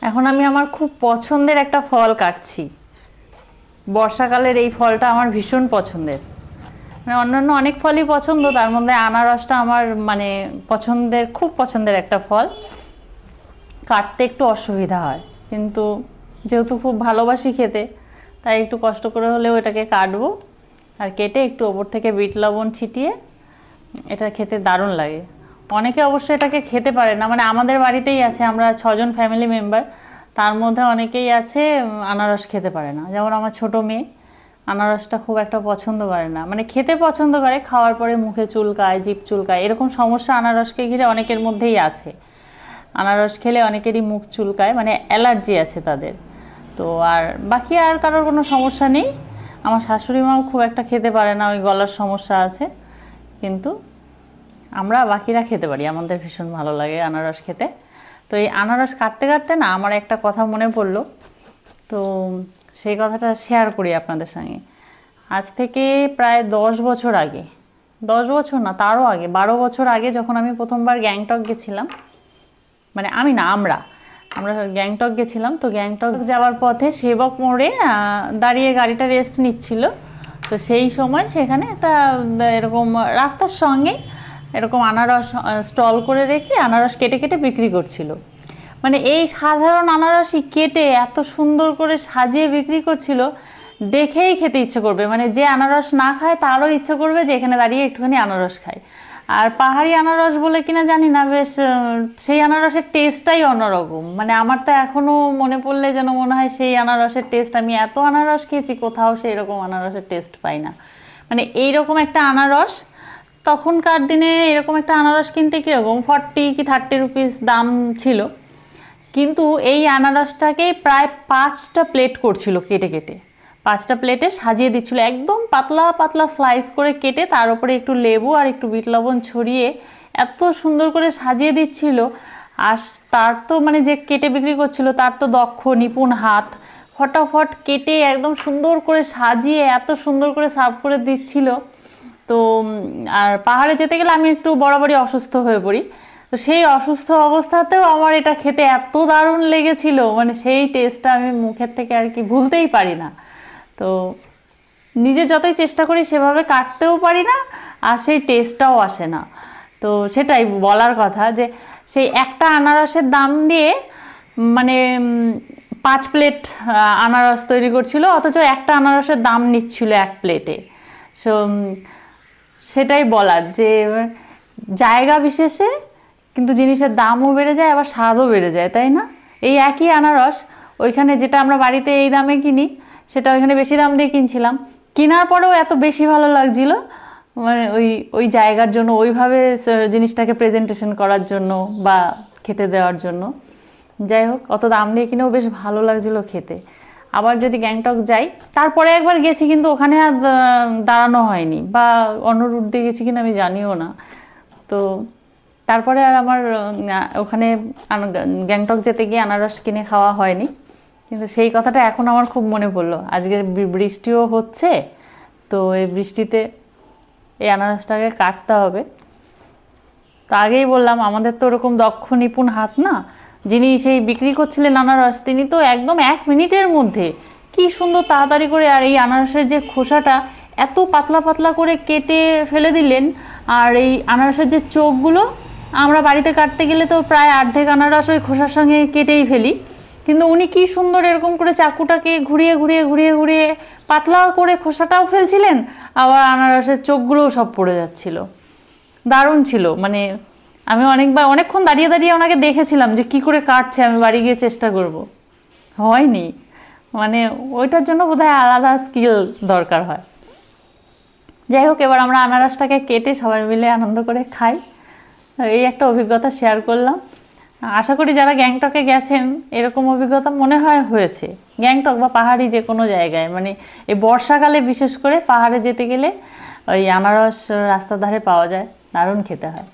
এখন আমি আমার খুব পছন্দের একটা ফল কাটছি। বর্ষাকালের এই ফলটা আমার ভীষণ পছন্দের। মানে অন্যান্য অনেক ফলই পছন্দ, তার মধ্যে আনারসটা আমার মানে পছন্দের, খুব পছন্দের একটা ফল। কাটতে একটু অসুবিধা হয়, কিন্তু যেহেতু খুব ভালোবাসি খেতে, তাই একটু কষ্ট করে হলেও এটাকে কাটবো। আর কেটে একটু ওপর থেকে বিট লবণ ছিটিয়ে এটা খেতে দারুণ লাগে। অনেকে অবশ্য এটাকে খেতে পারে না, মানে আমাদের বাড়িতেই আছে, আমরা 6জন ফ্যামিলি মেম্বার, তার মধ্যে অনেকেই আছে আনারস খেতে পারে না। যেমন আমার ছোট মেয়ে আনারসটা খুব একটা পছন্দ করে না, মানে খেতে পছন্দ করে, খাওয়ার পরে মুখে চুলকায়, জিভ চুলকায়, এরকম সমস্যা আনারসকে ঘিরে অনেকের মধ্যেই আছে। আনারস খেলে অনেকেরই মুখ চুলকায়, মানে অ্যালার্জি আছে তাদের। তো আর বাকি আর কারোর কোনো সমস্যা নেই। আমার শাশুড়ি মাও খুব একটা খেতে পারে না, ওই গলার সমস্যা আছে, কিন্তু আমরা বাকিরা খেতে পারি, আমাদের ভীষণ ভালো লাগে আনারস খেতে। তো এই আনারস কাটতে কাটতে না আমার একটা কথা মনে পড়লো, তো সেই কথাটা শেয়ার করি আপনাদের সঙ্গে। আজ থেকে প্রায় 10 বছর আগে, 10 বছর না তারও আগে, 12 বছর আগে, যখন আমি প্রথমবার গ্যাংটক গেছিলাম, মানে আমি না, আমরা আমরা গ্যাংটক গেছিলাম। তো গ্যাংটক যাওয়ার পথে সেবক মোড়ে দাঁড়িয়ে গাড়িটা রেস্ট নিচ্ছিল। তো সেই সময় সেখানে একটা এরকম রাস্তার সঙ্গে এরকম আনারস স্টল করে রেখে আনারস কেটে কেটে বিক্রি করছিল। মানে এই সাধারণ আনারসই কেটে এত সুন্দর করে সাজিয়ে বিক্রি করছিল, দেখেই খেতে ইচ্ছে করবে। মানে যে আনারস না খায় তারও ইচ্ছে করবে যে এখানে দাঁড়িয়ে একটুখানি আনারস খায়। আর পাহাড়ি আনারস বলে কিনা জানি না, বেশ সেই আনারসের টেস্টটাই অন্যরকম। মানে আমার তো এখনও মনে পড়লে যেন মনে হয় সেই আনারসের টেস্ট, আমি এত আনারস খেয়েছি, কোথাও সেই রকম আনারসের টেস্ট পাই না। মানে এইরকম একটা আনারস, তখনকার দিনে এরকম একটা আনারস কিনতে কীরকম 40 কি 30 রুপিস দাম ছিল, কিন্তু এই আনারসটাকে প্রায় 5টা প্লেট করছিল কেটে কেটে, 5টা প্লেটে সাজিয়ে দিচ্ছিল, একদম পাতলা পাতলা স্লাইস করে কেটে, তার উপরে একটু লেবু আর একটু বিট লবণ ছড়িয়ে এত সুন্দর করে সাজিয়ে দিচ্ছিল। আর তার তো মানে যে কেটে বিক্রি করছিল তার তো দক্ষ নিপুণ হাত, ফটাফট কেটে একদম সুন্দর করে সাজিয়ে এত সুন্দর করে সার্ভ করে দিচ্ছিল। তো আর পাহাড়ে যেতে গেলে আমি একটু বরাবরই অসুস্থ হয়ে পড়ি, তো সেই অসুস্থ অবস্থাতেও আমার এটা খেতে এত দারুণ লেগেছিল, মানে সেই টেস্টটা আমি মুখের থেকে আর কি ভুলতেই পারি না। তো নিজে যতই চেষ্টা করি সেভাবে কাটতেও পারি না, আর সেই টেস্টটাও আসে না। তো সেটাই বলার কথা, যে সেই একটা আনারসের দাম দিয়ে মানে 5 প্লেট আনারস তৈরি করছিল, অথচ একটা আনারসের দাম নিচ্ছিল 1 প্লেটে। সো সেটাই বলার, যে জায়গা বিশেষে কিন্তু জিনিসের দামও বেড়ে যায়, আবার স্বাদও বেড়ে যায়, তাই না? এই একই আনারস ওইখানে যেটা আমরা বাড়িতে এই দামে কিনি, সেটা ওইখানে বেশি দাম দিয়ে কিনছিলাম, কেনার পরেও এত বেশি ভালো লাগছিল, মানে ওই ওই জায়গার জন্য, ওইভাবে জিনিসটাকে প্রেজেন্টেশন করার জন্য বা খেতে দেওয়ার জন্য। যাই হোক, অত দাম দিয়ে কিনেও বেশ ভালো লাগছিল খেতে। আবার যদি গ্যাংটক যাই, তারপরে একবার গেছি কিন্তু ওখানে আর দাঁড়ানো হয়নি, বা অন্য রুট দিয়ে গেছি কিনা আমি জানিও না। তো তারপরে আর আমার ওখানে গ্যাংটক যেতে গিয়ে আনারস কিনে খাওয়া হয়নি। কিন্তু সেই কথাটা এখন আমার খুব মনে পড়লো। আজকে বৃষ্টিও হচ্ছে, তো এই বৃষ্টিতে এই আনারসটাকে কাটতে হবে। তো আগেই বললাম, আমাদের তো ওরকম দক্ষ নিপুণ হাত না। যিনি সেই বিক্রি করছিলেন আনারস, তিনি তো একদম 1 মিনিটের মধ্যে কি সুন্দর তাড়াতাড়ি করে, আর এই আনারসের যে খোসাটা এত পাতলা পাতলা করে কেটে ফেলে দিলেন। আর এই আনারসের যে চোখগুলো, আমরা বাড়িতে কাটতে গেলে তো প্রায় অর্ধেক আনারস ওই খোসার সঙ্গে কেটেই ফেলি, কিন্তু উনি কি সুন্দর এরকম করে চাকুটাকে ঘুরিয়ে ঘুরিয়ে ঘুরিয়ে ঘুরিয়ে পাতলা করে খোসাটাও ফেলছিলেন, আবার আনারসের চোখগুলোও সব পড়ে যাচ্ছিল। দারুণ ছিল। মানে আমি অনেকক্ষণ দাঁড়িয়ে দাঁড়িয়ে ওনাকে দেখেছিলাম যে কি করে কাটছে, আমি বাড়ি গিয়ে চেষ্টা করব, হয়নি। মানে ওইটার জন্য বোধহয় আলাদা স্কিল দরকার হয়। যাই হোক, এবার আমরা আনারসটাকে কেটে সবাই মিলে আনন্দ করে খাই। এই একটা অভিজ্ঞতা শেয়ার করলাম। আশা করি যারা গ্যাংটকে গেছেন এরকম অভিজ্ঞতা মনে হয় হয়েছে। গ্যাংটক বা পাহাড়ি যে কোনো জায়গায়, মানে এই বর্ষাকালে বিশেষ করে পাহাড়ে যেতে গেলে ওই আনারস রাস্তার ধারে পাওয়া যায়, দারুণ খেতে হয়।